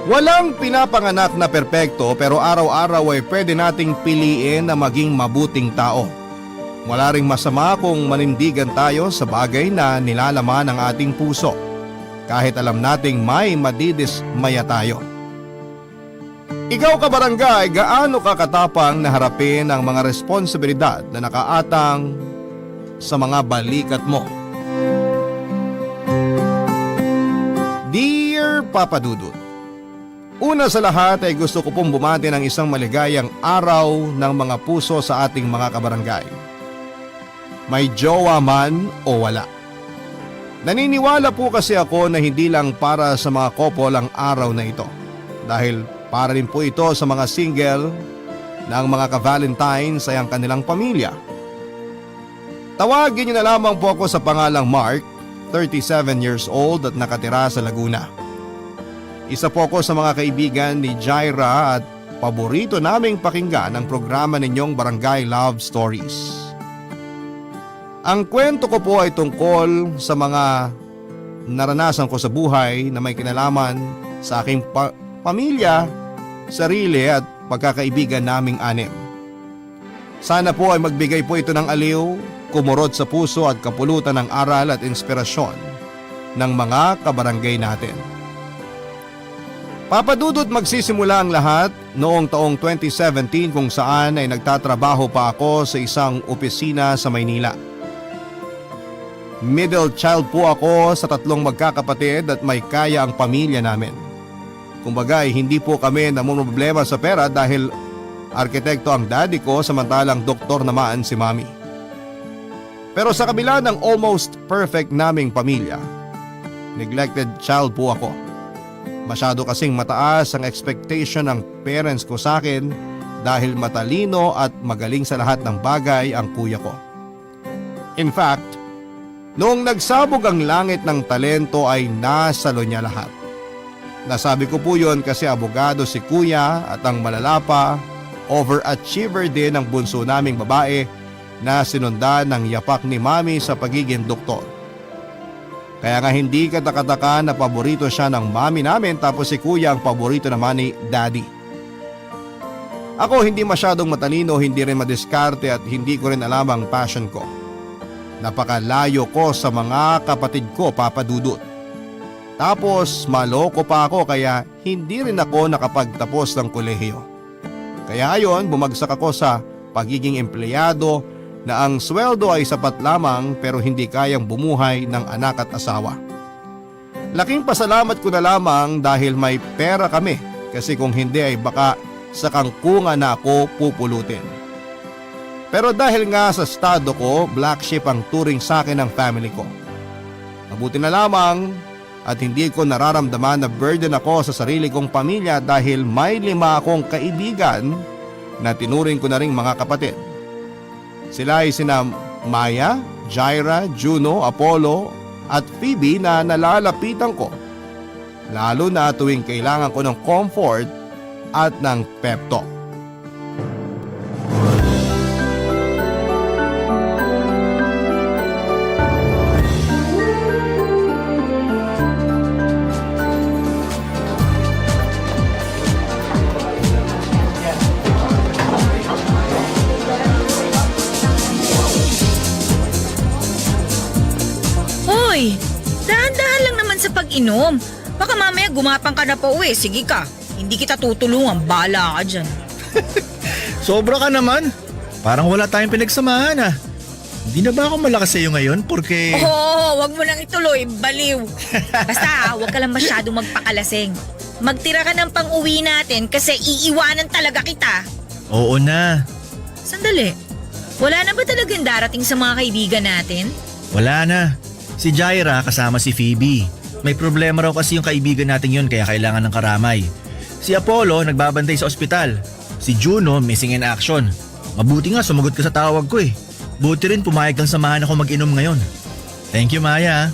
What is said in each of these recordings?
Walang pinapanganak na perpekto pero araw-araw ay pwede nating piliin na maging mabuting tao. Wala ring masama kung manindigan tayo sa bagay na nilalaman ng ating puso, kahit alam nating may madidismaya tayo. Ikaw kabarangay, gaano ka katapang na harapin ang mga responsibilidad na nakaatang sa mga balikat mo? Dear Papa Dudut, una sa lahat ay gusto ko pong bumati ng isang maligayang araw ng mga puso sa ating mga kabarangay. May jowa man o wala. Naniniwala po kasi ako na hindi lang para sa mga couple ang araw na ito. Dahil para rin po ito sa mga single na ang mga ka-Valentines ay ang kanilang pamilya. Tawagin niyo na lamang po ako sa pangalang Mark, 37 years old at nakatira sa Laguna. Isa po ako sa mga kaibigan ni Jaira at paborito naming pakinggan ang programa ninyong Barangay Love Stories. Ang kwento ko po ay tungkol sa mga naranasan ko sa buhay na may kinalaman sa aking pamilya, sarili at pagkakaibigan naming anim. Sana po ay magbigay po ito ng aliw, kumurot sa puso at kapulutan ng aral at inspirasyon ng mga kabarangay natin. Papadudot, magsisimula ang lahat noong taong 2017 kung saan ay nagtatrabaho pa ako sa isang opisina sa Maynila. Middle child po ako sa 3 magkakapatid at may kaya ang pamilya namin. Kumbaga hindi po kami namumroblema sa pera dahil arkitekto ang daddy ko samantalang doktor naman si mami. Pero sa kabila ng almost perfect naming pamilya, neglected child po ako. Masyado kasing mataas ang expectation ng parents ko sa akin dahil matalino at magaling sa lahat ng bagay ang kuya ko. In fact, noong nagsabog ang langit ng talento ay nasalo niya lahat. Nasabi ko po yun kasi abogado si kuya at ang malalapa, overachiever din ang bunso naming babae na sinundan ng yapak ni mami sa pagiging doktor. Kaya nga hindi katakataka na paborito siya ng mami namin tapos si kuya ang paborito naman ni daddy. Ako hindi masyadong matalino, hindi rin madiskarte at hindi ko rin alam ang passion ko. Napakalayo ko sa mga kapatid ko, Papa Dudut. Tapos maloko pa ako kaya hindi rin ako nakapagtapos ng kolehiyo. Kaya ayon, bumagsak ako sa pagiging empleyado na ang sweldo ay sapat lamang pero hindi kayang bumuhay ng anak at asawa. Laking pasalamat ko na lamang dahil may pera kami kasi kung hindi ay baka sa kangkungan na ako pupulutin. Pero dahil nga sa estado ko, black sheep ang turing sa akin ng family ko. Mabuti na lamang at hindi ko nararamdaman na burden ako sa sarili kong pamilya dahil may 5 akong kaibigan na tinuring ko na ring mga kapatid. Sila ay sina Maya, Jaira, Juno, Apollo at Phoebe na nalalapitan ko. Lalo na tuwing kailangan ko ng comfort at ng pep talk. Hoy, dahan-dahan lang naman sa pag-inom. Baka mamaya gumapang ka na pa uwi. Sige ka, hindi kita tutulungan. Bahala ka dyan. Sobra ka naman. Parang wala tayong pinagsamahan ah. Hindi na ba ako malakas sa'yo ngayon porque… Oo, wag mo nang ituloy. Baliw. Basta wag ka lang masyadong magpakalasing. Magtira ka ng pang-uwi natin kasi iiwanan talaga kita. Oo na. Sandali. Wala na ba talagang darating sa mga kaibigan natin? Wala na. Si Jaira kasama si Phoebe. May problema raw kasi yung kaibigan natin yun kaya kailangan ng karamay. Si Apollo nagbabantay sa ospital. Si Juno missing in action. Mabuti nga sumagot ka sa tawag ko eh. Buti rin pumayag kang samahan ako mag-inom ngayon. Thank you, Maya.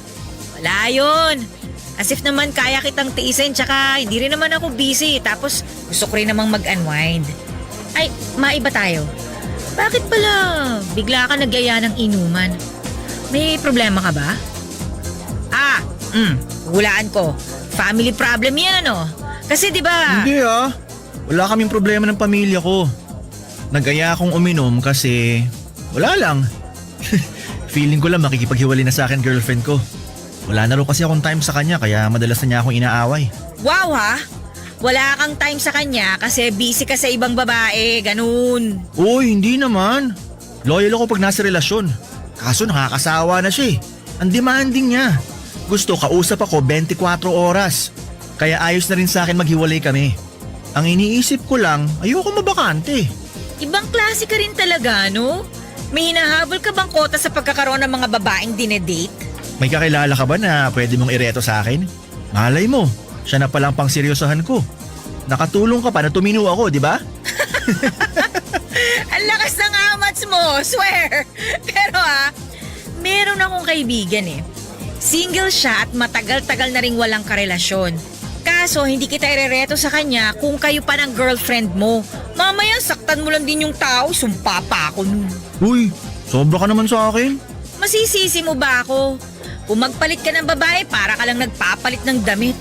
Wala yun. As if naman kaya kitang tiisin tsaka hindi rin naman ako busy. Tapos gusto ko rin namang mag-unwind. Ay, maiba tayo. Bakit pala bigla ka nagyaya ng inuman? May problema ka ba? Hulaan ko. Family problem yan, oh. Kasi 'di ba? Hindi wala kaming problema ng pamilya ko. Nag-aya akong uminom kasi wala lang. Feeling ko lang makikipaghiwalay na sa akin girlfriend ko. Wala na rin kasi akong time sa kanya kaya madalas na niya akong inaaway. Wow ha? Wala kang time sa kanya kasi busy ka sa ibang babae, ganun. Uy, hindi naman. Loyal ako pag nasa relasyon. Kaso nakakasawa na siya eh. Ang demanding niya. Gusto kausap ako 24 oras. Kaya ayos na rin sa akin maghiwalay kami. Ang iniisip ko lang, ayoko mabakante. Ibang klase ka rin talaga, no? May hinahabol ka bang kota sa pagkakaroon ng mga babaeng dinedate? May kakilala ka ba na pwede mong ireto sa akin? Malay mo, siya na palang pang seryosohan ko. Nakatulong ka pa na tumino ako, di ba? Ang lakas ng amats mo, swear! Pero meron akong kaibigan eh. Single siya at matagal-tagal na ring walang karelasyon. Kaso hindi kita irereto sa kanya kung kayo pa ng girlfriend mo. Mamaya saktan mo lang din yung tao, sumpa pa ako nun. Uy, sobra ka naman sa akin. Masisisi mo ba ako? Kung magpalit ka ng babae, para ka lang nagpapalit ng damit.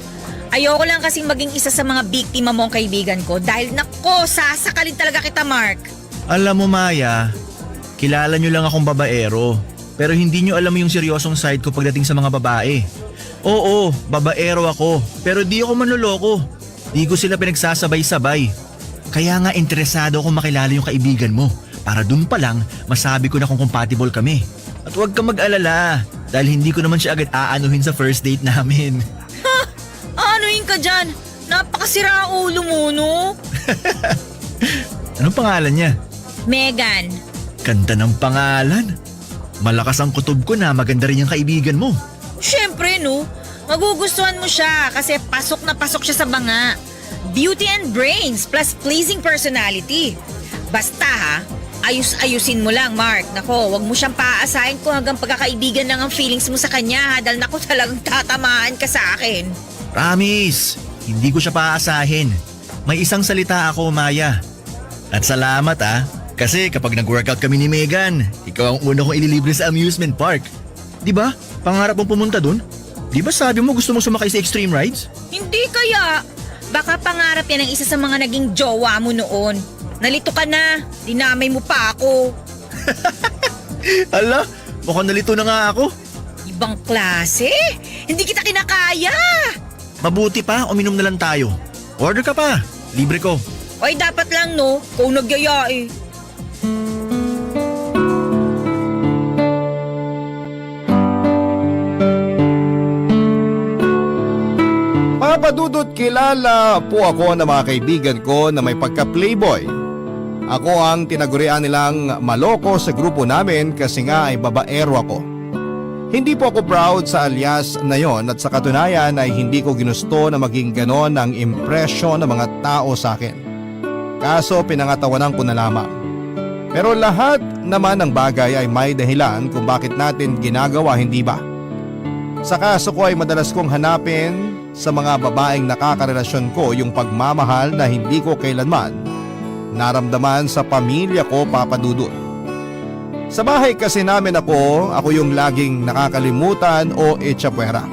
Ayoko lang kasing maging isa sa mga biktima mong kaibigan ko dahil nako, sasakalin talaga kita, Mark. Alam mo Maya, kilala nyo lang akong babaero. Pero hindi nyo alam yung seryosong side ko pagdating sa mga babae. Oo, babaero ako, pero di ako manloloko. Di ko sila pinagsasabay-sabay. Kaya nga interesado akong makilala yung kaibigan mo. Para dun pa lang, masabi ko na kung compatible kami. At huwag ka mag-alala, dahil hindi ko naman siya agad aanuhin sa first date namin. Anuhin ka dyan? Napakasira ulo mo, no? Anong pangalan niya? Megan. Ganda ng pangalan. Malakas ang kutob ko na maganda rin yung kaibigan mo. Siyempre, no? Magugustuhan mo siya kasi pasok na pasok siya sa banga. Beauty and brains plus pleasing personality. Basta ayus-ayusin mo lang, Mark. Nako, wag mo siyang paaasahin kung hanggang pagkakaibigan lang ang feelings mo sa kanya. Dahil nako, talagang tatamaan ka sa akin. Promise, hindi ko siya paaasahin. May isang salita ako, Maya. At salamat kasi kapag nag-workout kami ni Megan, ikaw ang una kong ililibre sa amusement park. Di ba? Pangarap mong pumunta dun? Di ba sabi mo gusto mong sumakay sa extreme rides? Hindi kaya. Baka pangarap yan ng isa sa mga naging jowa mo noon. Nalito ka na. Dinamay mo pa ako. Ala, mukhang nalito na nga ako. Ibang klase? Hindi kita kinakaya. Mabuti pa, uminom na lang tayo. Order ka pa, libre ko. Oy, dapat lang, no? Kung nagyaya eh. Papadudot, kilala po ako ng mga kaibigan ko na may pagka-playboy. Ako ang tinagurian nilang maloko sa grupo namin kasi nga ay babaero ako. Hindi po ako proud sa alias na yon at sa katunayan ay hindi ko ginusto na maging ganon ang impresyon ng mga tao sa akin. Kaso pinangatawanan ko na lamang. Pero lahat naman ng bagay ay may dahilan kung bakit natin ginagawa, hindi ba? Sa kaso ko ay madalas kong hanapin sa mga babaeng nakakarelasyon ko yung pagmamahal na hindi ko kailanman naramdaman sa pamilya ko, papadudot. Sa bahay kasi namin ako yung laging nakakalimutan o etsapwera.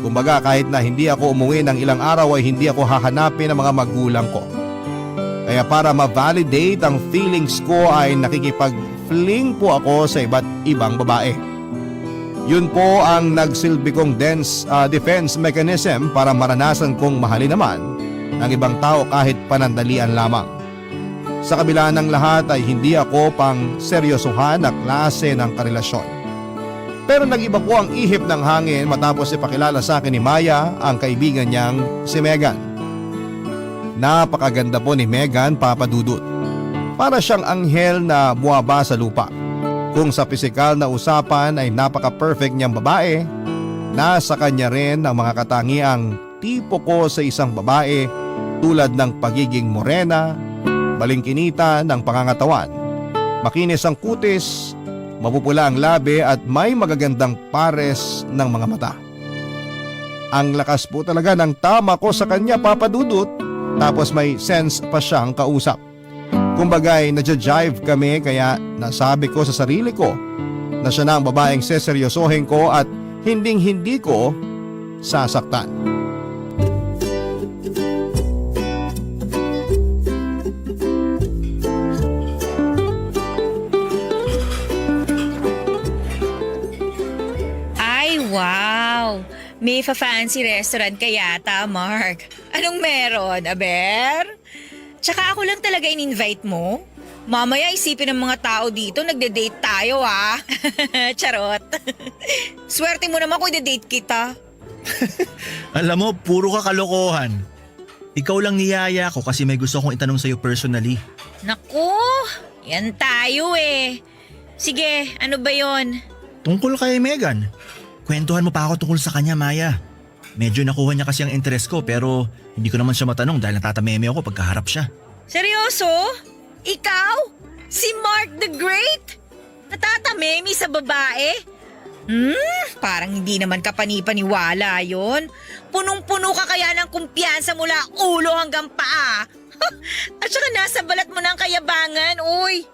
Kumbaga kahit na hindi ako umuwi ng ilang araw ay hindi ako hahanapin ng mga magulang ko. Kaya para ma-validate ang feelings ko ay nakikipag-fling po ako sa iba't ibang babae. Yun po ang nagsilbi kong defense mechanism para maranasan kong mahalin naman ng ibang tao kahit panandalian lamang. Sa kabila ng lahat ay hindi ako pang seryosohan na klase ng karelasyon. Pero nag-iba po ang ihip ng hangin matapos ipakilala sa akin ni Maya ang kaibigan niyang si Megan. Napakaganda po ni Megan, papadudot. Para siyang anghel na buwaba sa lupa. Kung sa pisikal na usapan ay napaka-perfect niyang babae, nasa kanya rin ang mga katangiang tipo ko sa isang babae tulad ng pagiging morena, balingkinita ng pangangatawan, makinis ang kutis, mapupula ang labi at may magagandang pares ng mga mata. Ang lakas po talaga ng tama ko sa kanya, papadudot, tapos may sense pa siyang kausap. Kumbagay nadja-jive kami kaya nasabi ko sa sarili ko na siya na ang babaeng seseryosohin ko at hinding-hindi ko sasaktan. may fa-fancy restaurant ka yata, Mark. Anong meron, aber? Tsaka ako lang talaga in-invite mo. Mamaya isipin ng mga tao dito, nagde-date tayo ah. Charot. Swerte mo naman kung ide-date kita. Alam mo, puro ka kalokohan. Ikaw lang niyaya ko kasi may gusto kong itanong sa'yo personally. Naku, yan tayo eh. Sige, ano ba yon? Tungkol kay Megan. Kwentuhan mo pa ako tungkol sa kanya, Maya. Medyo nakuha niya kasi ang interest ko pero hindi ko naman siya matanong dahil natatameme ako pagkaharap siya. Seryoso? Ikaw? Si Mark the Great? Natatamemi sa babae? Parang hindi naman kapani-paniwala yon. Punong-puno ka kaya ng kumpiyansa mula ulo hanggang paa. At saka nasa balat mo ng kayabangan, uy.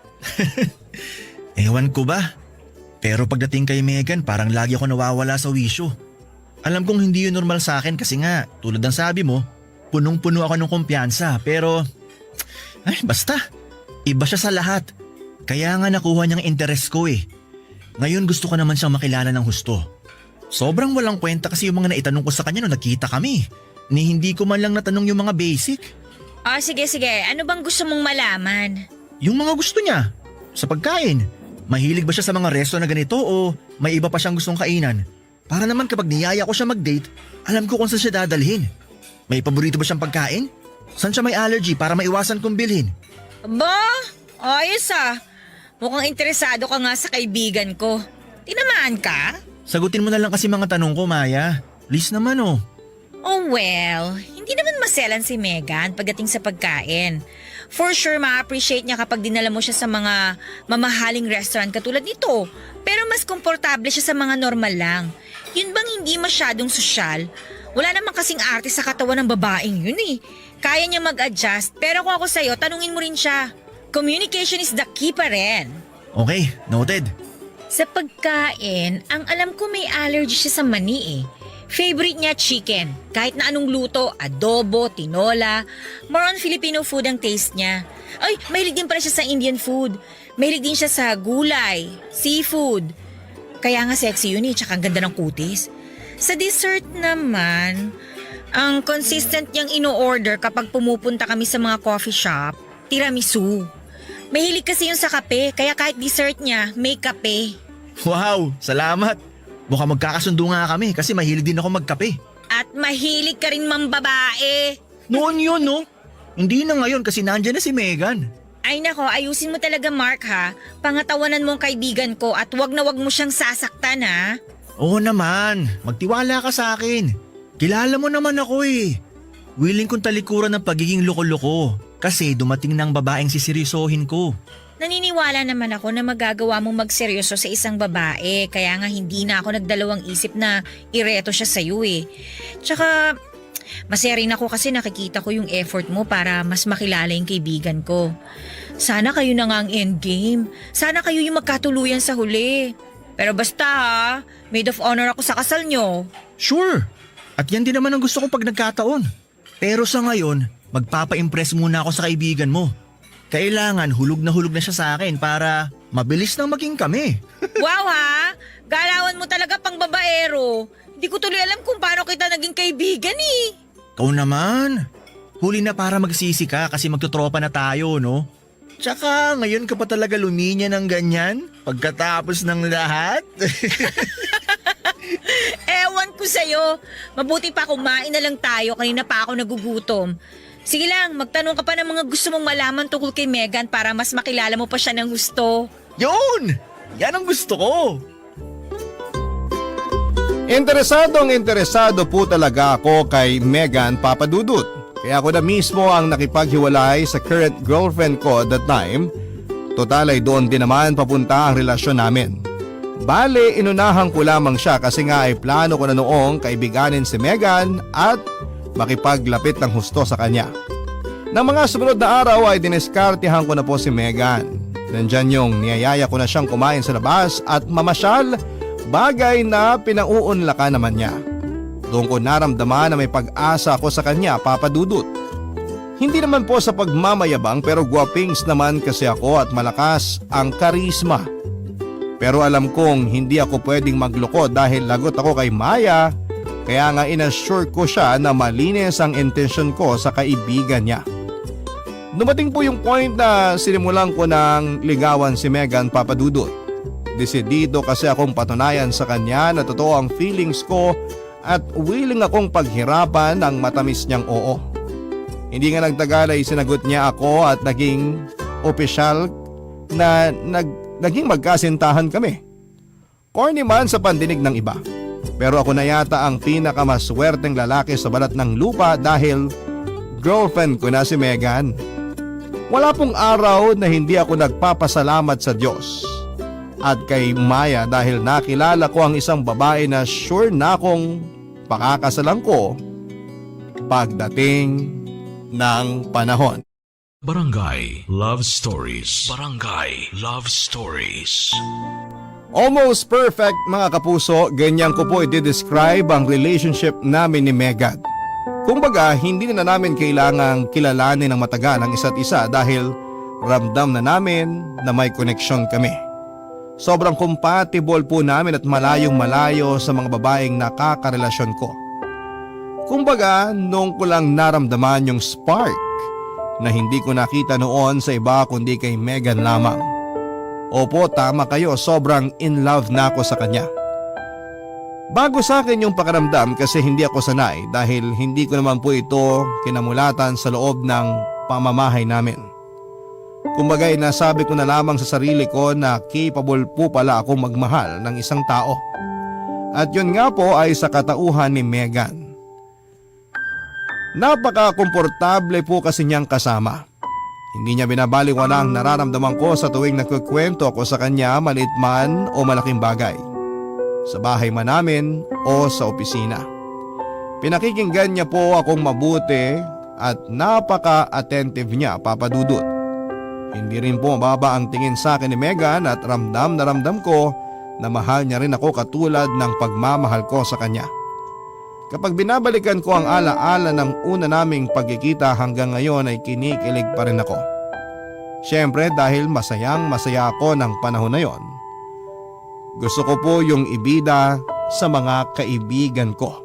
Ewan ko ba? Pero pagdating kay Megan parang lagi ako nawawala sa wisyo. Alam kong hindi yun normal sa akin kasi nga tulad ng sabi mo, punong-puno ako ng kumpiyansa pero basta, iba siya sa lahat. Kaya nga nakuha niyang interes ko eh. Ngayon gusto ko naman siyang makilala ng husto. Sobrang walang kwenta kasi yung mga naitanong ko sa kanya nung nagkita kami. Ni hindi ko man lang natanong yung mga basic. Sige. Ano bang gusto mong malaman? Yung mga gusto niya, sa pagkain. Mahilig ba siya sa mga resto na ganito o may iba pa siyang gustong kainan? Para naman kapag niyaya ko siya mag-date, alam ko kung saan siya dadalhin. May paborito ba siyang pagkain? Saan siya may allergy para maiwasan kong bilhin? Aba, ayos ah. Mukhang interesado ka nga sa kaibigan ko. Tinamaan ka? Sagutin mo na lang kasi mga tanong ko, Maya. Please naman oh. Oh well, hindi naman maselan si Megan pagdating sa pagkain. For sure, ma-appreciate niya kapag dinala mo siya sa mga mamahaling restaurant katulad nito. Pero mas komportable siya sa mga normal lang. Yun bang hindi masyadong sosyal? Wala naman kasing arte sa katawan ng babaeng yun eh. Kaya niya mag-adjust, pero kung ako sa'yo, tanungin mo rin siya. Communication is the key pa rin. Okay, noted. Sa pagkain, ang alam ko may allergy siya sa mani eh. Favorite niya chicken. Kahit na anong luto, adobo, tinola. More on Filipino food ang taste niya. Ay, mahilig din pala siya sa Indian food. Mahilig din siya sa gulay, seafood. Kaya nga sexy yun eh, tsaka ang ganda ng kutis. Sa dessert naman, ang consistent niyang ino-order kapag pumupunta kami sa mga coffee shop, tiramisu. Mahilig kasi yun sa kape, kaya kahit dessert niya, may kape. Wow, salamat. Mukhang magkakasundo nga kami kasi mahilig din ako magkape. At mahilig ka rin mambabae. Noon yun, no? Hindi na ngayon kasi nandyan na si Megan. Ay nako, ayusin mo talaga Mark ha. Pangatawanan mo ang kaibigan ko at wag na wag mo siyang sasaktan ha. Oo naman, magtiwala ka sa akin. Kilala mo naman ako eh. Willing kong talikuran ng pagiging loko-loko kasi dumating na ang babaeng siseryosohin ko. Naniniwala naman ako na magagawa mong magseryoso sa isang babae kaya nga hindi na ako nagdalawang isip na ireto siya sa'yo eh. Tsaka masaya rin ako kasi nakikita ko yung effort mo para mas makilala yung kaibigan ko. Sana kayo na nga ang endgame. Sana kayo yung magkatuluyan sa huli. Pero basta ha, maid of honor ako sa kasal nyo. Sure, at yan din naman ang gusto ko pag nagkataon. Pero sa ngayon, magpapa-impress muna ako sa kaibigan mo. Kailangan hulog na siya sa akin para mabilis nang maging kami. Wow ha, galawan mo talaga pang babaero. Hindi ko tuloy alam kung paano kita naging kaibigan eh. Ikaw naman, huli na para magsisi ka kasi magtutropa na tayo, no? Tsaka ngayon ka pa talaga luminya ng ganyan pagkatapos ng lahat. Ewan ko sa'yo. Mabuti pa kumain na lang tayo, kanina pa ako nagugutom. Sige lang, magtanong ka pa ng mga gusto mong malaman tungkol kay Megan para mas makilala mo pa siya ng gusto. Yun! Yan ang gusto ko! Interesado po talaga ako kay Megan Papadudut. Kaya ako na mismo ang nakipaghiwalay sa current girlfriend ko at that time. Total ay doon din naman papunta ang relasyon namin. Bale, inunahan ko lamang siya kasi nga ay plano ko na noong kaibiganin si Megan at makipaglapit ng husto sa kanya. Nang mga sumunod na araw ay diniskartihan ko na po si Megan. Nandyan yung niyayaya ko na siyang kumain sa labas at mamasyal, bagay na pinauunlakan naman niya. Doon ko naramdaman na may pag-asa ako sa kanya, Papadudut. Hindi naman po sa pagmamayabang pero guwapings naman kasi ako at malakas ang karisma. Pero alam kong hindi ako pwedeng magloko dahil lagot ako kay Maya Kaya nga inassure ko siya na malinis ang intensyon ko sa kaibigan niya. Dumating po yung point na sinimulan ko ng ligawan si Megan, Papa Dudut. Desidido kasi akong patunayan sa kanya na totoo ang feelings ko at willing akong paghirapan ang matamis niyang oo. Hindi nga nagtagal ay sinagot niya ako at naging opisyal na naging magkasintahan kami. Corny man sa pandinig ng iba. Pero ako na yata ang pinakamaswerteng lalaki sa balat ng lupa dahil girlfriend ko na si Megan. Wala pong araw na hindi ako nagpapasalamat sa Diyos at kay Maya dahil nakilala ko ang isang babae na sure na akong pakakasalan ko pagdating ng panahon. Barangay Love Stories. Barangay Love Stories. Almost perfect mga kapuso, ganyan ko po i-describe ang relationship namin ni Megan. Kumbaga, hindi na namin kailangang kilalanin ng matagal ang isa't isa dahil ramdam na namin na may connection kami. Sobrang compatible po namin at malayong malayo sa mga babaeng nakakarelasyon ko. Kumbaga, noong ko lang naramdaman yung spark na hindi ko nakita noon sa iba kundi kay Megan lamang. Opo, tama kayo, sobrang in love na ako sa kanya. Bago sa akin yung pakiramdam kasi hindi ako sanay dahil hindi ko naman po ito kinamulatan sa loob ng pamamahay namin. Kumbaga nasabi ko na lamang sa sarili ko na capable po pala akong magmahal ng isang tao. At yun nga po ay sa katauhan ni Megan. Napaka-komportable po kasi niyang kasama. Hindi niya binabaliwala ang nararamdaman ko sa tuwing nagkukwento ako sa kanya maliit man o malaking bagay. Sa bahay man namin o sa opisina. Pinakikinggan niya po akong mabuti at napaka-attentive niya, Papa Dudut. Hindi rin po mababa ang tingin sa akin ni Megan at ramdam na ramdam ko na mahal niya rin ako katulad ng pagmamahal ko sa kanya. Kapag binabalikan ko ang alaala ng una naming pagkikita hanggang ngayon ay kinikilig pa rin ako. Siyempre dahil masayang masaya ako ng panahon na yon. Gusto ko po yung ibida sa mga kaibigan ko.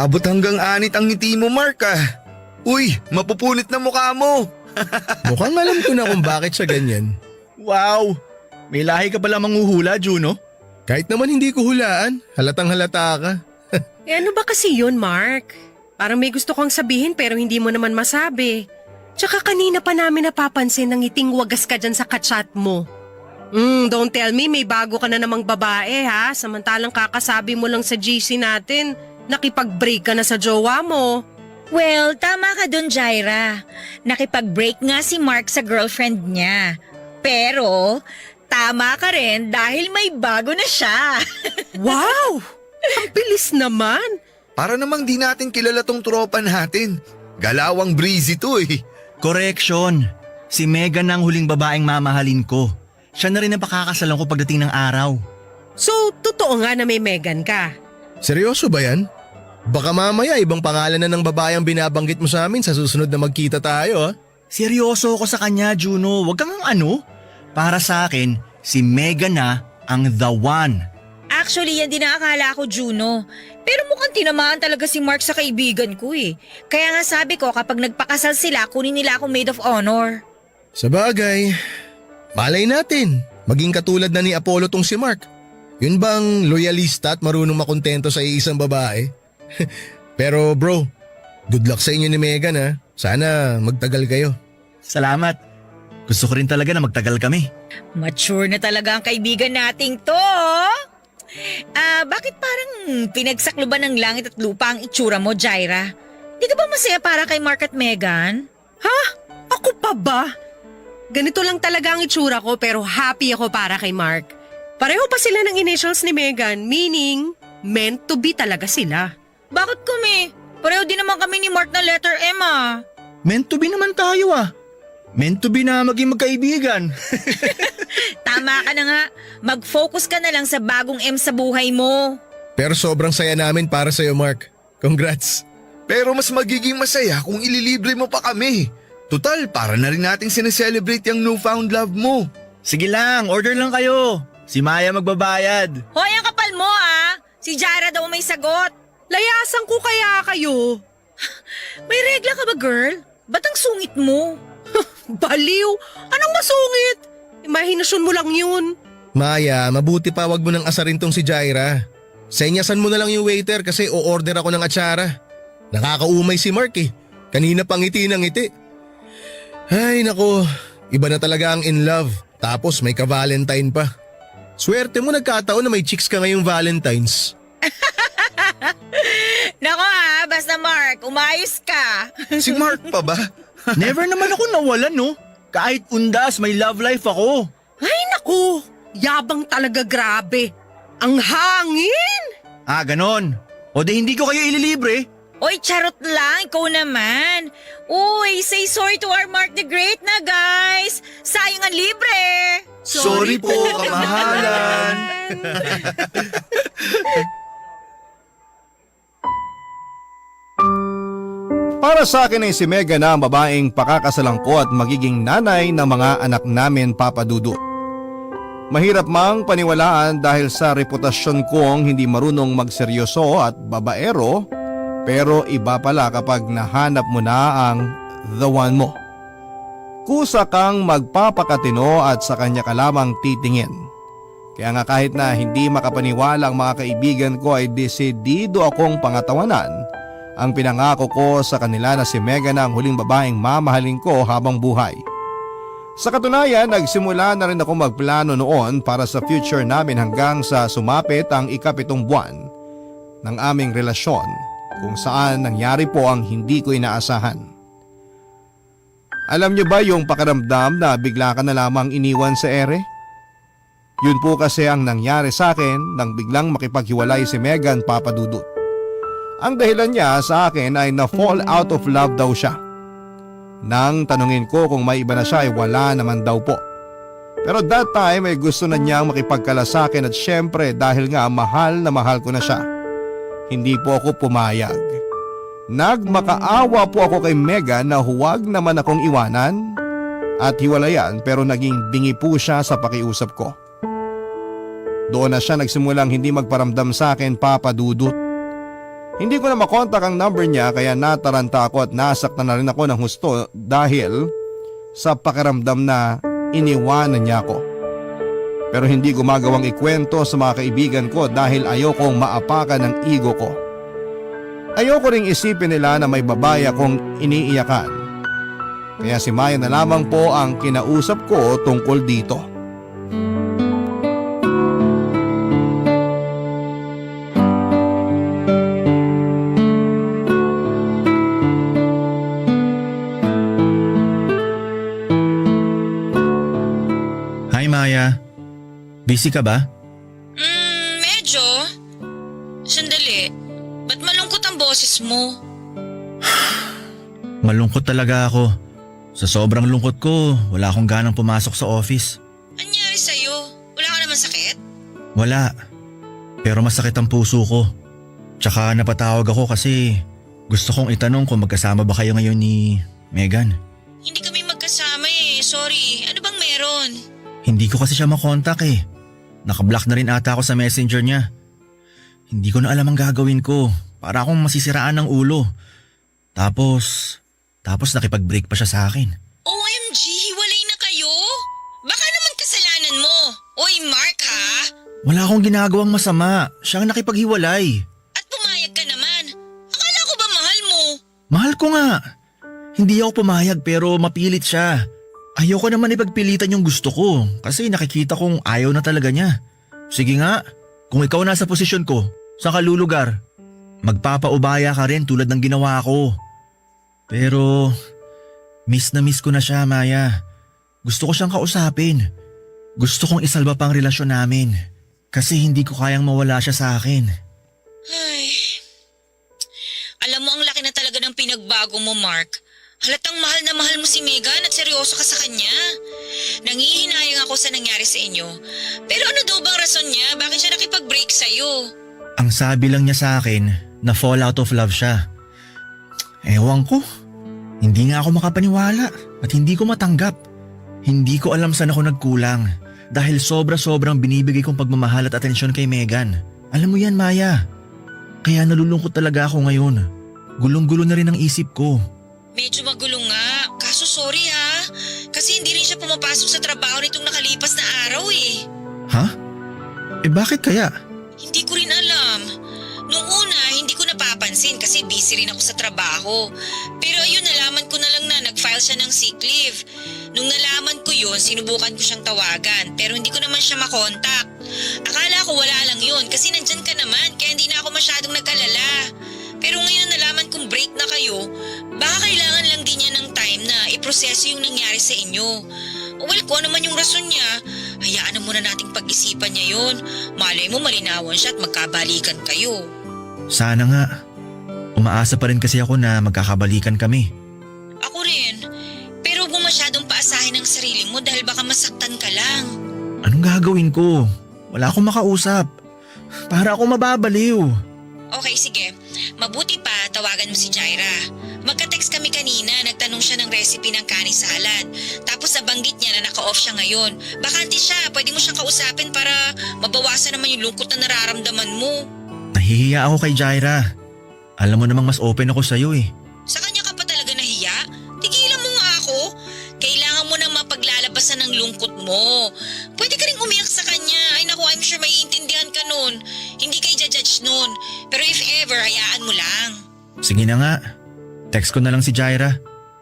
Abot hanggang anit ang ngiti mo, Mark Uy, mapupunit na mukha mo. Mukhang alam ko na kung bakit siya ganyan. Wow! May lahi ka pala manghuhula, Juno. Kahit naman hindi ko hulaan, halatang halata ka. Ano ba kasi yun, Mark? Parang may gusto kang sabihin pero hindi mo naman masabi. Tsaka kanina pa namin napapansin ng ngiting wagas ka dyan sa kachat mo. Don't tell me may bago ka na namang babae ha, samantalang kakasabi mo lang sa GC natin, nakipag-break ka na sa jowa mo. Well, tama ka dun, Jaira. Nakipag-break nga si Mark sa girlfriend niya. Pero, tama ka rin dahil may bago na siya. Wow! Ang bilis naman! Para namang di natin kilala tong tropa natin. Galawang breezy to Correction. Si Megan ang huling babaeng mamahalin ko. Siya na rin ang pakakasalan ko pagdating ng araw. So, totoo nga na may Megan ka? Seryoso ba yan? Baka mamaya ibang pangalan na ng babae ang binabanggit mo sa amin sa susunod na magkita tayo Seryoso ako sa kanya, Juno. Huwag kang ano. Para sa akin, si Megan na ang the one. Actually, yan din ang akala ko, Juno. Pero mukhang tinamaan talaga si Mark sa kaibigan ko eh. Kaya nga sabi ko kapag nagpakasal sila, kunin nila ako maid of honor. Sa bagay, malay natin. Maging katulad na ni Apollo tong si Mark. Yun bang loyalista at marunong makontento sa isang babae? Pero bro, good luck sa inyo ni Megan Sana magtagal kayo. Salamat. Gusto ko rin talaga na magtagal kami. Mature na talaga ang kaibigan nating to. Bakit parang pinagsakluban ng langit at lupa ang itsura mo, Jaira? Di ka ba masaya para kay Mark at Megan? Ha? Ako pa ba? Ganito lang talaga ang itsura ko pero happy ako para kay Mark. Pareho pa sila ng initials ni Megan, meaning meant to be talaga sila. Bakit kami? Pareho din naman kami ni Mark na letter M Meant to be naman tayo ah. Meant to be na maging magkaibigan. Tama ka na nga. Mag-focus ka na lang sa bagong M sa buhay mo. Pero sobrang saya namin para sa'yo, Mark. Congrats. Pero mas magiging masaya kung ililibre mo pa kami. Total, para na rin nating sineselebrate yung newfound love mo. Sige lang, order lang kayo. Si Maya magbabayad. Hoy, ang kapal mo ah! Si Jara daw may sagot. Layasan ko kaya kayo. May regla ka ba, girl? Ba't ang sungit mo? Baliw! Anong masungit? Imahinasyon mo lang yun. Maya, mabuti pa wag mo nang asarin tong si Jaira. Senyasan mo na lang yung waiter kasi o-order ako ng atsara. Nakakaumay si Mark eh. Kanina pang ngiti ng ngiti. Ay nako, iba na talaga ang in love. Tapos may ka-Valentine pa. Swerte mo nagkataon na may chicks ka ngayong Valentines. Nako ah, basta Mark, umayos ka. Si Mark pa ba? Never naman ako nawalan no. Kahit undas, may love life ako. Ay naku, yabang talaga grabe. Ang hangin! Ah, ganon. O di hindi ko kayo ililibre. Oy, charot lang, ikaw naman. Uy, say sorry to our Mark the Great na guys. Sayang ang libre. Sorry po, kamahalan. Para sa akin ay si Megan na ang babaeng pakakasalan ko at magiging nanay ng mga anak namin, Papa Dudut. Mahirap mang paniwalaan dahil sa reputasyon kong hindi marunong magseryoso at babaero, pero iba pala kapag nahanap mo na ang the one mo. Kusa kang magpapakatino at sa kanya ka lamang titingin. Kaya nga kahit na hindi makapaniwala ang mga kaibigan ko ay desidido akong pangatawanan ang pinangako ko sa kanila na si Megan ang huling babaeng mamahalin ko habang buhay. Sa katunayan, nagsimula na rin ako magplano noon para sa future namin hanggang sa sumapit ang 7 buwan ng aming relasyon kung saan nangyari po ang hindi ko inaasahan. Alam niyo ba yung pakiramdam na bigla ka na lamang iniwan sa ere? Yun po kasi ang nangyari sa akin nang biglang makipaghiwalay si Megan, Papa Dudut. Ang dahilan niya sa akin ay na-fall out of love daw siya. Nang tanungin ko kung may iba na siya ay wala naman daw po. Pero that time ay gusto na niyang makipagkala sa akin at syempre dahil nga mahal na mahal ko na siya. Hindi po ako pumayag. Nagmakaawa po ako kay Megan na huwag naman akong iwanan at hiwalayan pero naging bingi po siya sa pakiusap ko. Doon na siya nagsimulang hindi magparamdam sa akin, Papa Dudut. Hindi ko na makontak ang number niya kaya nataranta ako at nasaktan na rin ako ng husto dahil sa pakiramdam na iniwanan niya ako. Pero hindi ko magawang ikwento sa mga kaibigan ko dahil ayokong maapakan ng ego ko. Ayoko ring isipin nila na may babae akong iniiyakan. Kaya si Maya na lamang po ang kinausap ko tungkol dito. Hi Maya. Busy ka ba? Medyo. Sandali. Ba't malungkot ang boses mo? Malungkot talaga ako. Sa sobrang lungkot ko, wala akong ganang pumasok sa office. Anyari sa'yo? Wala ka naman sakit? Wala. Pero masakit ang puso ko. Tsaka napatawag ako kasi gusto kong itanong kung magkasama ba kayo ngayon ni Megan. Hindi kami magkasama eh. Sorry. Ano bang meron? Hindi ko kasi siya makontak eh. Nakablock na rin ata ako sa messenger niya. Hindi ko na alam ang gagawin ko. Para akong masisiraan ng ulo. Tapos nakipag-break pa siya sa akin. OMG, hiwalay na kayo? Baka naman kasalanan mo. Oy, Mark ha? Wala akong ginagawang masama. Siya ang nakipaghiwalay. At pumayag ka naman. Akala ko ba mahal mo? Mahal ko nga. Hindi ako pumayag pero mapilit siya. Ayoko naman ipagpilitan yung gusto ko kasi nakikita kong ayaw na talaga niya. Sige nga, kung ikaw nasa posisyon ko, saan ka lulugar? Magpapaubaya ka rin tulad ng ginawa ko. Pero miss na miss ko na siya, Maya. Gusto ko siyang kausapin. Gusto kong isalba pang relasyon namin kasi hindi ko kayang mawala siya sa akin. Ay. Alam mo, ang laki na talaga ng pinagbago mo, Mark. Halatang mahal na mahal mo si Megan at seryoso ka sa kanya. Nangihinayang ako sa nangyari sa inyo. Pero ano daw bang rason niya? Bakit siya nakipag-break sa'yo? Ang sabi lang niya sa akin na fall out of love siya. Ewan ko. Hindi nga ako makapaniwala at hindi ko matanggap. Hindi ko alam saan ako nagkulang dahil sobra-sobrang binibigay kong pagmamahal at atensyon kay Megan. Alam mo yan, Maya. Kaya nalulungkot talaga ako ngayon. Gulong-gulo na rin ang isip ko. Medyo magulo nga. Kaso sorry ha. Kasi hindi rin siya pumapasok sa trabaho nitong nakalipas na araw eh. Ha? Bakit kaya? Hindi ko rin alam. Nung una, hindi ko napapansin kasi busy rin ako sa trabaho. Pero ayun, nalaman ko na lang na nag-file siya ng sick leave. Nung nalaman ko yun, sinubukan ko siyang tawagan pero hindi ko naman siya makontak. Akala ko wala lang yun kasi nandyan ka naman kaya hindi na ako masyadong nag-alala. Pero ngayon nalaman kong break na kayo, baka kailangan lang din niya ng time na iproseso yung nangyari sa inyo. Well, kung ano man yung rason niya, hayaan na muna nating pag-isipan niya yun. Malay mo malinawan siya at magkabalikan kayo. Sana nga. Umaasa pa rin kasi ako na magkakabalikan kami. Ako rin. Pero huwag mo masyadong paasahin ang sarili mo dahil baka masaktan ka lang. Anong gagawin ko? Wala akong makausap. Para ako mababaliw. Okay, sige. Mabuti pa, tawagan mo si Jaira. Magka-text kami kanina, nagtanong siya ng recipe ng kani salad. Tapos nabanggit niya na naka-off siya ngayon. Bakante siya, pwede mo siyang kausapin para mabawasan naman yung lungkot na nararamdaman mo. Nahihiya ako kay Jaira. Alam mo namang mas open ako sa'yo eh. Sa kanya ka pa talaga nahiya? Tigilan mo nga ako. Kailangan mo nang mapaglalabasan ng lungkot mo. Pwede ka rin umiyak sa kanya. Ay naku, I'm sure maiintindihan ka nun. Hindi ka i-judge nun. Pero if ever, hayaan mo lang. Sige na nga. Text ko na lang si Jaira.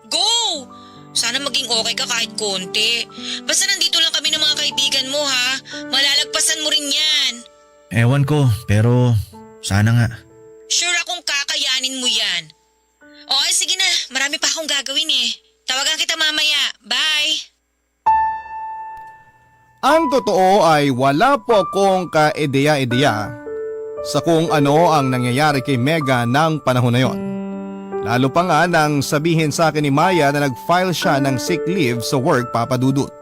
Go! Sana maging okay ka kahit konti. Basta nandito lang kami ng mga kaibigan mo ha. Malalagpasan mo rin yan. Ewan ko, pero sana nga. Sure akong kakayanin mo yan. O sige na, marami pa akong gagawin eh. Tawagan kita mamaya. Bye! Ang totoo ay wala po akong ka-ideya-ideya sa kung ano ang nangyayari kay Mega ng panahon na yon. Lalo pa nga nang sabihin sa akin ni Maya na nag-file siya ng sick leave sa work, Papa Dudut.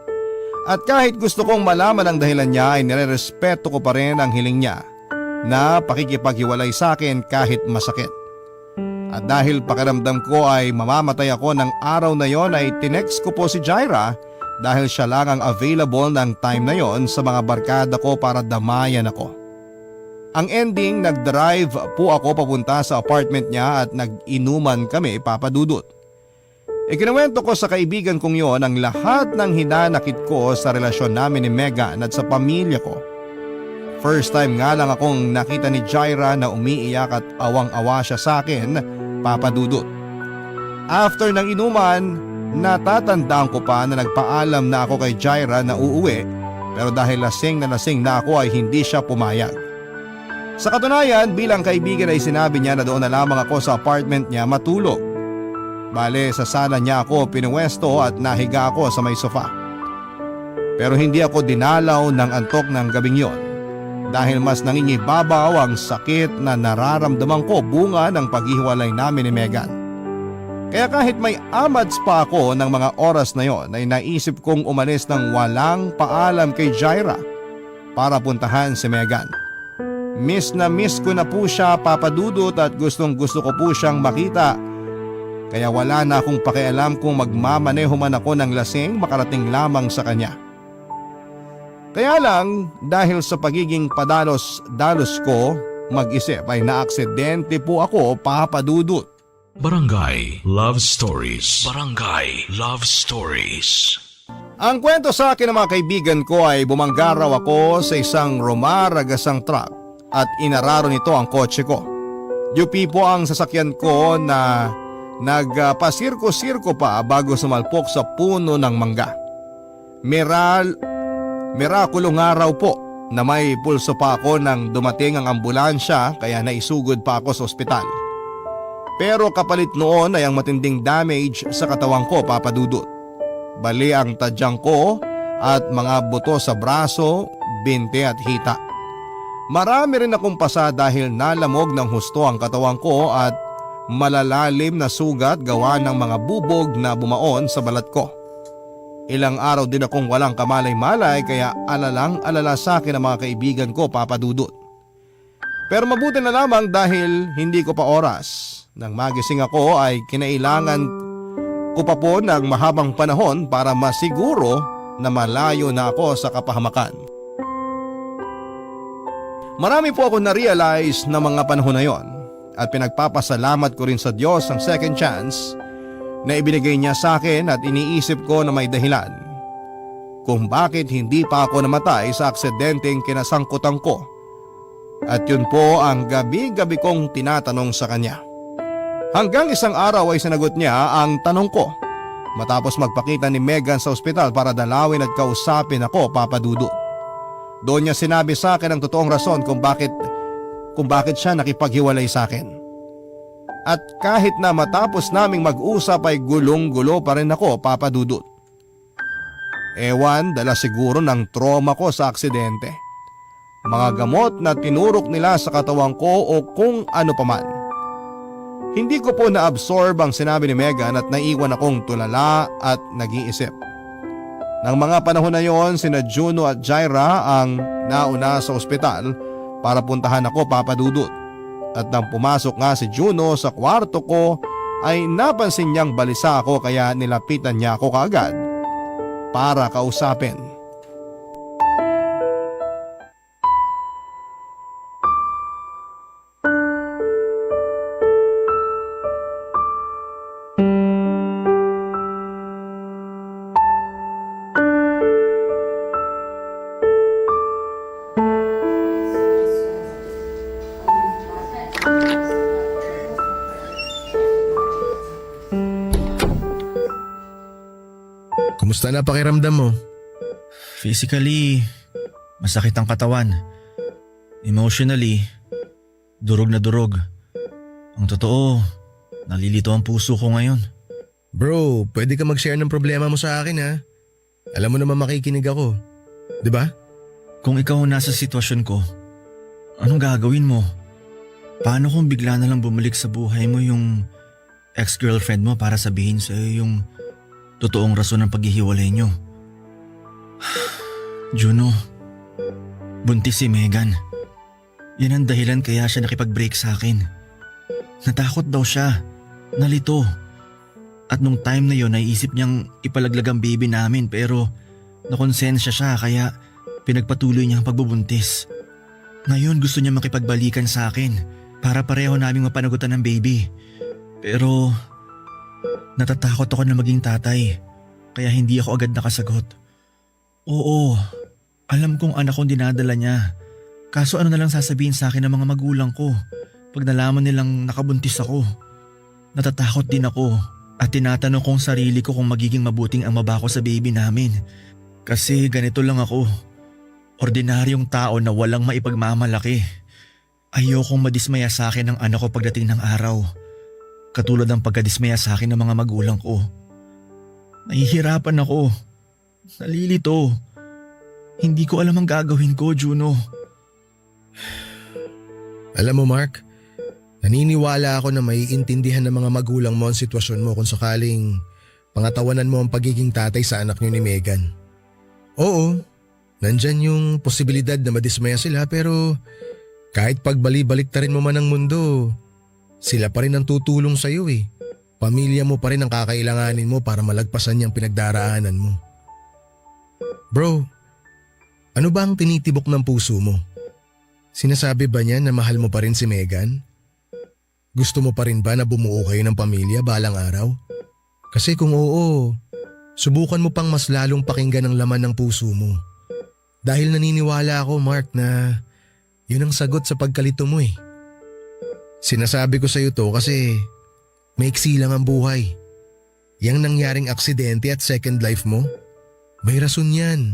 At kahit gusto kong malaman ang dahilan niya ay nirerespeto ko pa rin ang hiling niya na pakikipaghiwalay sa akin kahit masakit. At dahil pakiramdam ko ay mamamatay ako ng araw na yon ay tinext ko po si Jaira dahil siya lang ang available ng time na yon sa mga barkada ko para damayan ako. Ang ending, nag-drive po ako papunta sa apartment niya at nag-inuman kami, Papa Dudut. Ikinuwento ko sa kaibigan kong yon ang lahat ng hinanakit ko sa relasyon namin ni Megan at sa pamilya ko. First time nga lang akong nakita ni Jaira na umiiyak at awang-awa siya sa akin, Papa Dudut. After ng inuman, natatandaan ko pa na nagpaalam na ako kay Jaira na uuwi pero dahil lasing na ako ay hindi siya pumayag. Sa katunayan, bilang kaibigan ay sinabi niya na doon na lamang ako sa apartment niya matulog. Bale, sa sala niya ako pinuwesto at nahiga ako sa may sofa. Pero hindi ako dinalaw ng antok ng gabing yon dahil mas nangingibabaw ang sakit na nararamdaman ko bunga ng paghihiwalay namin ni Megan. Kaya kahit may amads pa ako ng mga oras na yon ay naisip kong umalis ng walang paalam kay Jaira para puntahan si Megan. Miss na miss ko na po siya, Papa Dudut, at gustong gusto ko po siyang makita. Kaya wala na akong pakialam kung magmamaneho man ako ng lasing makarating lamang sa kanya. Kaya lang, dahil sa pagiging padalos-dalos ko mag-isip ay naaksidente po ako, Papa Dudut. Barangay Love Stories. Barangay Love Stories. Ang kwento sa akin ng mga kaibigan ko ay bumangga raw ako sa isang rumaragasang truck at inararo nito ang kotse ko. UP po ang sasakyan ko na nagpasirko-sirko pa bago sumalpok sa puno ng mangga. Mirakulo nga raw po na may pulso pa ako nang dumating ang ambulansya kaya naisugod pa ako sa ospital. Pero kapalit noon ay ang matinding damage sa katawan ko, Papa Dudut. Bali ang tadyang ko at mga buto sa braso, binte at hita. Marami rin akong pasa dahil nalamog ng husto ang katawan ko at malalalim na sugat gawa ng mga bubog na bumaon sa balat ko. Ilang araw din akong walang kamalay-malay kaya alalang-alala sa akin ang mga kaibigan ko, Papa Dudut. Pero mabuti na lamang dahil hindi ko pa oras. Nang magising ako ay kinailangan ko pa po ng mahabang panahon para masiguro na malayo na ako sa kapahamakan. Marami po ako na-realize na mga panahon na yon at pinagpapasalamat ko rin sa Diyos ang second chance na ibinigay niya sa akin at iniisip ko na may dahilan kung bakit hindi pa ako namatay sa aksidenteng kinasangkutan ko. At yun po ang gabi-gabi kong tinatanong sa kanya. Hanggang isang araw ay sinagot niya ang tanong ko matapos magpakita ni Megan sa ospital para dalawin at kausapin ako, Papa Dudut. Doon niya sinabi sa akin ang totoong rason kung bakit siya nakipaghiwalay sa akin. At kahit na matapos naming mag-usap ay gulong-gulo pa rin ako, Papa Dudut. Ewan, dala siguro ng trauma ko sa aksidente. Mga gamot na tinurok nila sa katawan ko o kung ano paman. Hindi ko po na-absorb ang sinabi ni Megan at naiwan akong tulala at nag-iisip. Nang mga panahon na yon, sina Juno at Jaira ang nauna sa ospital para puntahan ako, Papa Dudut. At nang pumasok nga si Juno sa kwarto ko ay napansin niyang balisa ako kaya nilapitan niya ako kaagad para kausapin. Kumusta na pakiramdam mo? Physically, masakit ang katawan. Emotionally, durog na durog. Ang totoo, nalilito ang puso ko ngayon. Bro, pwede ka mag-share ng problema mo sa akin ha. Alam mo naman makikinig ako. 'Di ba? Kung ikaw nasa sitwasyon ko, anong gagawin mo? Paano kung bigla na lang bumalik sa buhay mo yung ex-girlfriend mo para sabihin sa'yo yung totoong rason ng paghihiwalay nyo? Juno, buntis si Megan. Yan ang dahilan kaya siya nakipag-break sa akin. Natakot daw siya, nalito. At nung time na yon naisip niyang ipalaglag ang baby namin pero nakonsensya siya kaya pinagpatuloy niya ang pagbubuntis. Ngayon gusto niya makipagbalikan sa akin para pareho naming mapanagutan ng baby. Pero natatakot ako na maging tatay kaya hindi ako agad nakasagot. Oo, alam kong anak kong dinadala niya. Kaso ano na lang sasabihin sa akin ng mga magulang ko pag nalaman nilang nakabuntis ako? Natatakot din ako at tinatanong kong sarili ko kung magiging mabuting ama ba ako sa baby namin. Kasi ganito lang ako. Ordinaryong tao na walang maipagmamalaki. Ayokong madismaya sa akin ng anak ko pagdating ng araw. Katulad ng pagkadismaya sa akin ng mga magulang ko. Nahihirapan ako. Nalilito. Hindi ko alam ang gagawin ko, Juno. Alam mo Mark, naniniwala ako na maiintindihan ng mga magulang mo ang sitwasyon mo kung sakaling pangatawanan mo ang pagiging tatay sa anak niyo ni Megan. Oo, nandyan yung posibilidad na madismaya sila pero kahit pagbali-baliktarin mo man ang mundo, sila pa rin ang tutulong sa iyo eh. Pamilya mo pa rin ang kakailanganin mo para malagpasan yung pinagdaraanan mo. Bro, ano ba ang tinitibok ng puso mo? Sinasabi ba niya na mahal mo pa rin si Megan? Gusto mo pa rin ba na bumuo kayo ng pamilya balang araw? Kasi kung oo, subukan mo pang mas lalong pakinggan ang laman ng puso mo. Dahil naniniwala ako, Mark, na yun ang sagot sa pagkalito mo eh. Sinasabi ko sa iyo to kasi maiksi lang ang buhay. Yang nangyaring aksidente at second life mo, may rason yan.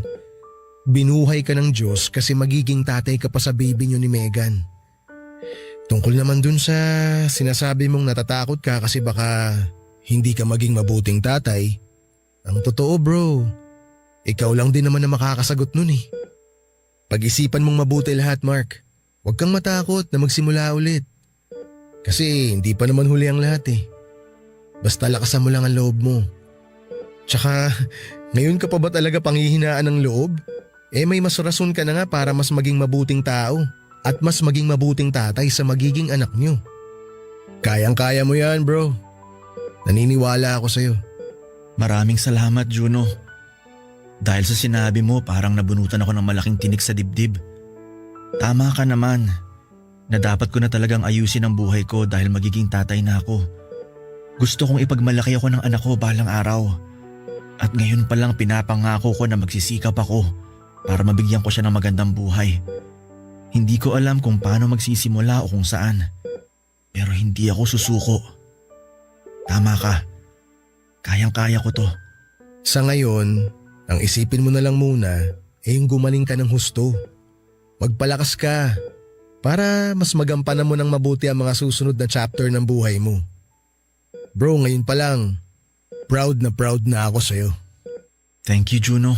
Binuhay ka ng Diyos kasi magiging tatay ka pa sa baby niyo ni Megan. Tungkol naman dun sa sinasabi mong natatakot ka kasi baka hindi ka maging mabuting tatay, ang totoo bro, ikaw lang din naman na makakasagot nun eh. Pag-isipan mong mabuti lahat Mark, huwag kang matakot na magsimula ulit. Kasi hindi pa naman huli ang lahat eh. Basta lakasan mo lang ang loob mo. Tsaka ngayon ka pa ba talaga panghihinaan ng loob? May mas rason ka na nga para mas maging mabuting tao at mas maging mabuting tatay sa magiging anak nyo. Kayang-kaya mo yan, bro. Naniniwala ako sa'yo. Maraming salamat, Juno. Dahil sa sinabi mo, parang nabunutan ako ng malaking tinik sa dibdib. Tama ka naman na dapat ko na talagang ayusin ang buhay ko dahil magiging tatay na ako. Gusto kong ipagmalaki ako ng anak ko balang araw. At ngayon pa lang pinapangako ko na magsisikap ako para mabigyan ko siya ng magandang buhay. Hindi ko alam kung paano magsisimula o kung saan. Pero hindi ako susuko. Tama ka. Kayang-kaya ko to. Sa ngayon, ang isipin mo na lang muna yung gumaling ka ng husto. Magpalakas ka para mas magampanan mo ng mabuti ang mga susunod na chapter ng buhay mo. Bro, ngayon pa lang, proud na ako sa'yo. Thank you, Juno.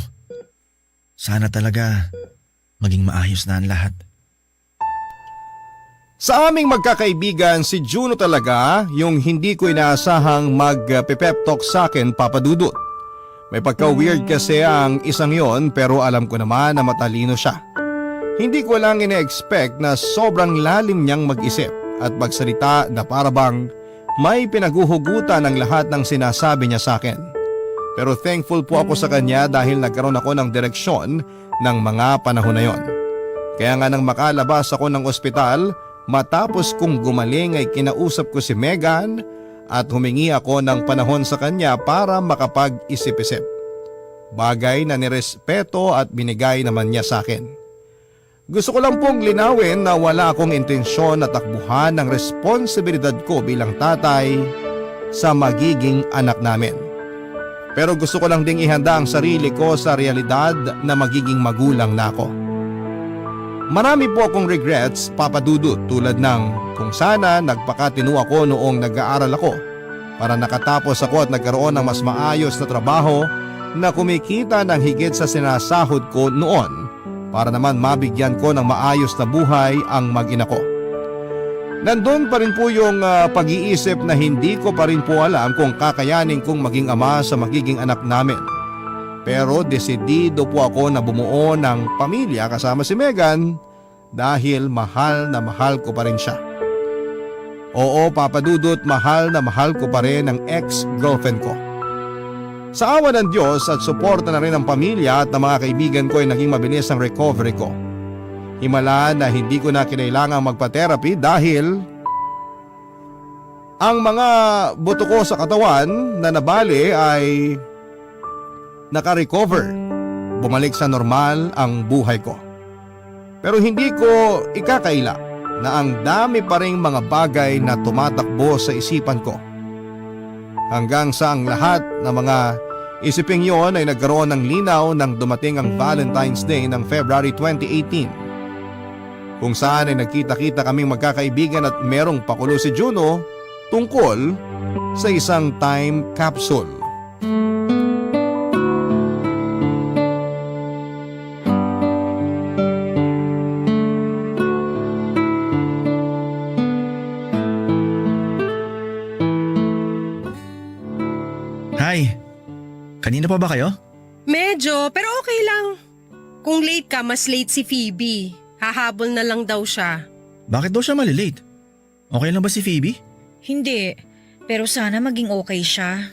Sana talaga maging maayos na ang lahat. Sa aming magkakaibigan, si Juno talaga yung hindi ko inaasahang mag-pep talk sa akin, Papa Dudut. May pagka-weird kasi ang isang yon pero alam ko naman na matalino siya. Hindi ko lang ina-expect na sobrang lalim niyang mag-isip at magsalita na parabang may pinaguhugutan ng lahat ng sinasabi niya sa akin. Pero thankful po ako sa kanya dahil nagkaroon ako ng direksyon ng mga panahon na yon. Kaya nga nang makalabas ako ng ospital, matapos kong gumaling ay kinausap ko si Megan at humingi ako ng panahon sa kanya para makapag-isip-isip. Bagay na nirespeto at binigay naman niya sa akin. Gusto ko lang pong linawin na wala akong intensyon na takbuhan ng responsibilidad ko bilang tatay sa magiging anak namin. Pero gusto ko lang ding ihanda ang sarili ko sa realidad na magiging magulang na ako. Marami po akong regrets, Papa Dudut, tulad ng kung sana nagpakatino ako noong nag-aaral ako para nakatapos ako at nagkaroon ng mas maayos na trabaho na kumikita ng higit sa sinasahod ko noon para naman mabigyan ko ng maayos na buhay ang mag-ina ko. Nandun pa rin po yung pag-iisip na hindi ko pa rin po alam kung kakayanin kong maging ama sa magiging anak namin. Pero desidido po ako na bumuo ng pamilya kasama si Megan dahil mahal na mahal ko pa rin siya. Oo, Papa Dudut, mahal na mahal ko pa rin ang ex-girlfriend ko. Sa awa ng Diyos at suporta na rin ng pamilya at ng mga kaibigan ko ay naging mabilis ang recovery ko. Himala na hindi ko na kinailangang magpa-therapy dahil ang mga buto ko sa katawan na nabali ay naka-recover. Bumalik sa normal ang buhay ko. Pero hindi ko ikakaila na ang dami pa ring mga bagay na tumatakbo sa isipan ko. Hanggang sa ang lahat ng mga isiping yon ay nagkaroon ng linaw nang dumating ang Valentine's Day ng February 2018. Kung saan ay nagkita-kita kaming magkakaibigan at merong pakulo si Juno tungkol sa isang time capsule. Hi! Kanina pa ba kayo? Medyo, pero okay lang. Kung late ka, mas late si Phoebe. Hahabol na lang daw siya. Bakit daw siya malilate? Okay lang ba si Phoebe? Hindi, pero sana maging okay siya.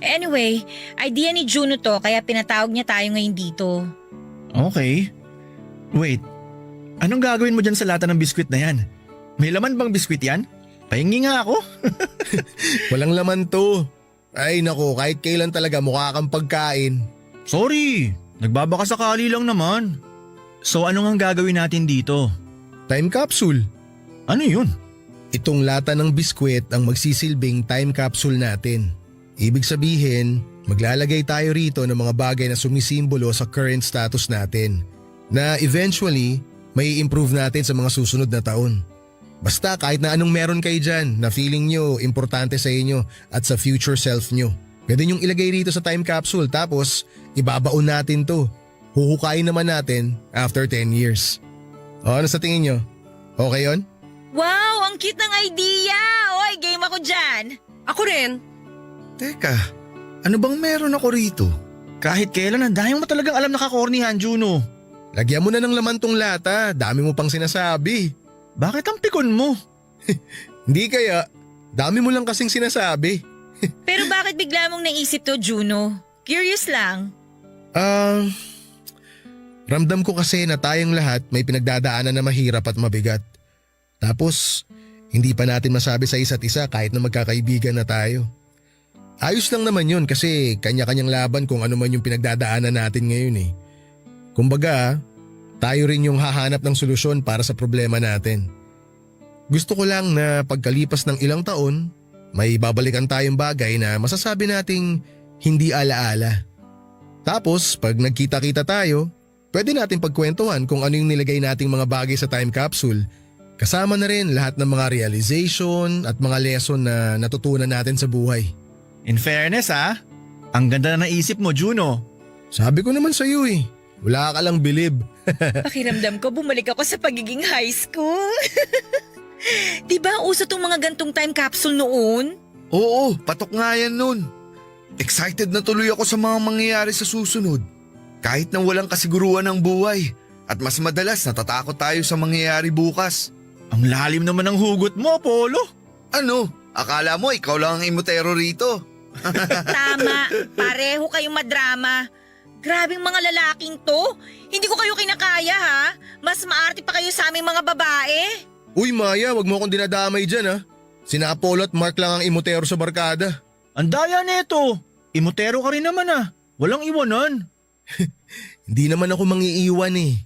Anyway, idea ni Juno to kaya pinatawag niya tayo ngayon dito. Okay. Wait, anong gagawin mo dyan sa lata ng biskwit na yan? May laman bang biskwit yan? Pahingi nga ako. Walang laman to. Ay nako, kahit kailan talaga mukha kang pagkain. Sorry, nagbabaka sakali lang naman. So ano nga gagawin natin dito? Time capsule. Ano yun? Itong lata ng biskwit ang magsisilbing time capsule natin. Ibig sabihin, maglalagay tayo rito ng mga bagay na sumisimbolo sa current status natin na eventually may improve natin sa mga susunod na taon. Basta kahit na anong meron kayo dyan na feeling nyo importante sa inyo at sa future self nyo. Pwede nyong ilagay rito sa time capsule tapos ibabaon natin to. Huhukayin naman natin after 10 years. O ano sa tingin nyo? Okay yon? Wow, ang Ang cute ng idea! Oy, game ako dyan! Ako rin. Teka, ano bang meron ako rito? Kahit kailan, ang dami mo talagang alam na kakornihan, Juno. Lagyan mo na ng laman tong lata, dami mo pang sinasabi. Bakit ang pikon mo? Hindi kaya, dami mo lang kasing sinasabi. Pero bakit bigla mong naisip to, Juno? Curious lang. Ramdam ko kasi na tayong lahat may pinagdadaanan na mahirap at mabigat. Tapos, hindi pa natin masabi sa isa't isa kahit na magkakaibigan na tayo. Ayos lang naman yun kasi kanya-kanyang laban kung ano man yung pinagdadaanan natin ngayon eh. Kumbaga, tayo rin yung hahanap ng solusyon para sa problema natin. Gusto ko lang na pagkalipas ng ilang taon, may babalikan tayong bagay na masasabi nating hindi alaala. Tapos pag nagkita-kita tayo, pwede natin pagkwentuhan kung ano yung nilagay nating mga bagay sa time capsule. Kasama na rin lahat ng mga realization at mga lesson na natutunan natin sa buhay. In fairness ang ganda na naisip mo, Juno. Sabi ko naman sa iyo eh, wala ka lang bilib. Pakiramdam ko, bumalik ako sa pagiging high school. Diba uso tong mga gantong time capsule noon? Oo, patok nga yan nun. Excited na tuloy ako sa mga mangyayari sa susunod. Kahit na walang kasiguruhan ng buhay. At mas madalas natatakot tayo sa mangyayari bukas. Ang lalim naman ng hugot mo, Apollo. Ano? Akala mo ikaw lang ang imotero rito? Tama, pareho kayong madrama. Grabing mga lalaking to. Hindi ko kayo kinakaya ha. Mas maarte pa kayo sa aming mga babae. Uy Maya, wag mo akong dinadamay dyan ha. Sina Apollo at Mark lang ang imotero sa barkada. Ang daya neto. Imotero ka rin naman Walang iwanan. Hindi naman ako mangiiwan eh.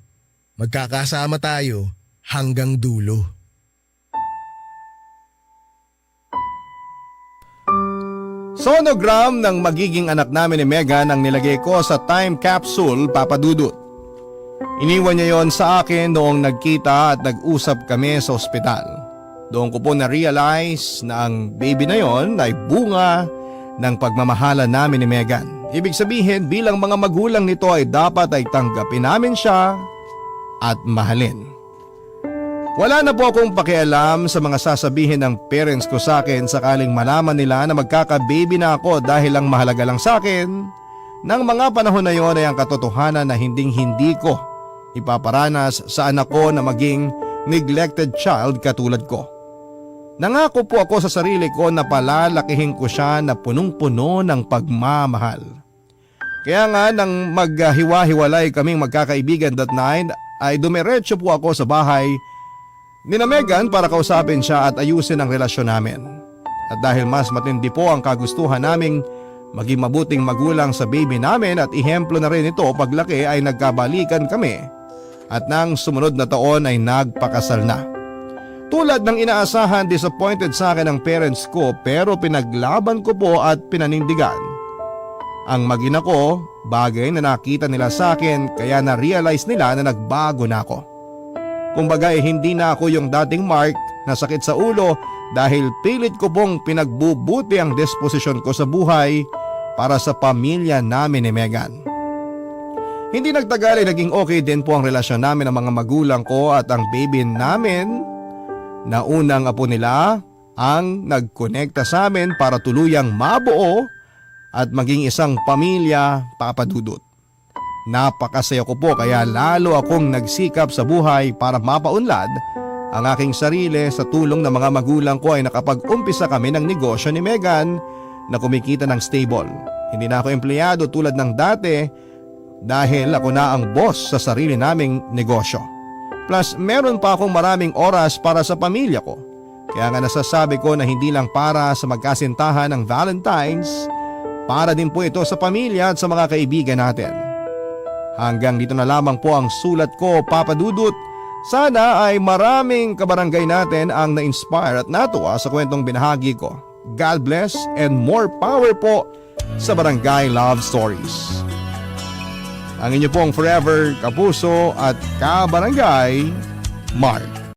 Magkakasama tayo hanggang dulo. Sonogram ng magiging anak namin ni Megan ang nilagay ko sa time capsule, Papa Dudut. Iniwan niya yon sa akin noong nagkita at nag-usap kami sa ospital. Doon ko po na-realize na ang baby na yon ay bunga ng pagmamahalan namin ni Megan. Ibig sabihin bilang mga magulang nito ay dapat ay tanggapin namin siya at mahalin. Wala na po akong pakialam sa mga sasabihin ng parents ko sa akin sakaling malaman nila na magkaka-baby na ako dahil ang mahalaga lang sa akin ng mga panahon na yon ay ang katotohanan na hindi ko ipaparanas sa anak ko na maging neglected child katulad ko. Nangako po ako sa sarili ko na palalakihin ko siya na punong-puno ng pagmamahal. Kaya nga nang maghiwa-hiwalay kaming magkakaibigan that night ay dumiretso po ako sa bahay ni na Megan para kausapin siya at ayusin ang relasyon namin. At dahil mas matindi po ang kagustuhan naming maging mabuting magulang sa baby namin at ihemplo na rin ito paglaki ay nagkabalikan kami at nang sumunod na taon ay nagpakasal na. Tulad ng inaasahan, disappointed sa akin ang parents ko pero pinaglaban ko po at pinanindigan ang mag-ina ko, bagay na nakita nila sa akin kaya na-realize nila na nagbago na ako. Kumbaga hindi na ako yung dating Mark na sakit sa ulo dahil pilit ko pong pinagbubuti ang disposisyon ko sa buhay para sa pamilya namin ni Megan. Hindi nagtagal ay naging okay din po ang relasyon namin ng mga magulang ko at ang baby namin na unang apo nila ang nagkonekta sa amin para tuluyang mabuo at maging isang pamilya, Papa Dudut. Napakasaya ko po kaya lalo akong nagsikap sa buhay para mapaunlad ang aking sarili. Sa tulong ng mga magulang ko ay nakapag-umpisa kami ng negosyo ni Megan na kumikita ng stable. Hindi na ako empleyado tulad ng dati dahil ako na ang boss sa sarili naming negosyo. Plus meron pa akong maraming oras para sa pamilya ko. Kaya nga nasasabi ko na hindi lang para sa magkasintahan ng Valentine's, para din po ito sa pamilya at sa mga kaibigan natin. Hanggang dito na lamang po ang sulat ko, Papa Dudut. Sana ay maraming kabarangay natin ang na-inspire at natuwa sa kwentong binahagi ko. God bless and more power po sa Barangay Love Stories. Ang inyo pong forever kapuso at kabarangay, Mark.